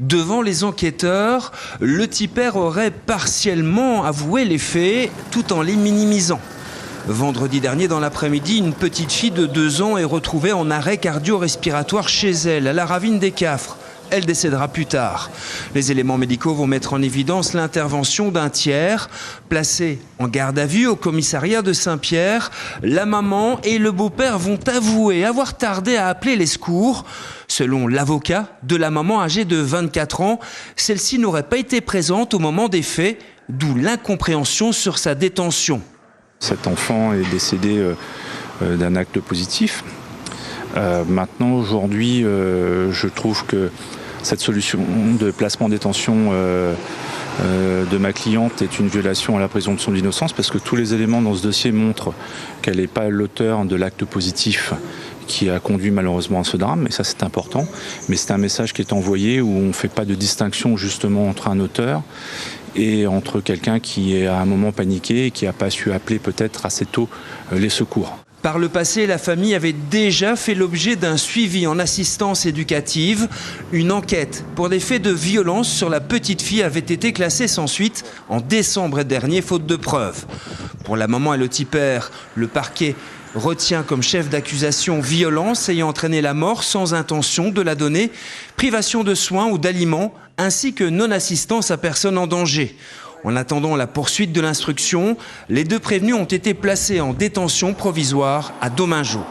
Devant les enquêteurs, le tipeur aurait partiellement avoué les faits tout en les minimisant. Vendredi dernier, dans l'après-midi, une petite fille de 2 ans est retrouvée en arrêt cardio-respiratoire chez elle, à la ravine des Cafres. Elle décédera plus tard. Les éléments médicaux vont mettre en évidence l'intervention d'un tiers. Placés en garde à vue au commissariat de Saint-Pierre, la maman et le beau-père vont avouer avoir tardé à appeler les secours. Selon l'avocat de la maman âgée de 24 ans, celle-ci n'aurait pas été présente au moment des faits, d'où l'incompréhension sur sa détention. Cet enfant est décédé d'un acte positif. Maintenant, aujourd'hui, je trouve que cette solution de placement en détention de ma cliente est une violation à la présomption d'innocence parce que tous les éléments dans ce dossier montrent qu'elle n'est pas l'auteur de l'acte positif qui a conduit malheureusement à ce drame, et ça c'est important, mais c'est un message qui est envoyé où on ne fait pas de distinction justement entre un auteur et entre quelqu'un qui est à un moment paniqué et qui n'a pas su appeler peut-être assez tôt les secours. Par le passé, la famille avait déjà fait l'objet d'un suivi en assistance éducative. Une enquête pour des faits de violence sur la petite fille avait été classée sans suite en décembre dernier, faute de preuves. Pour la maman et le tipeur, le parquet retient comme chef d'accusation violence ayant entraîné la mort sans intention de la donner, privation de soins ou d'aliments, ainsi que non-assistance à personne en danger. En attendant la poursuite de l'instruction, les 2 prévenus ont été placés en détention provisoire à Domingeau.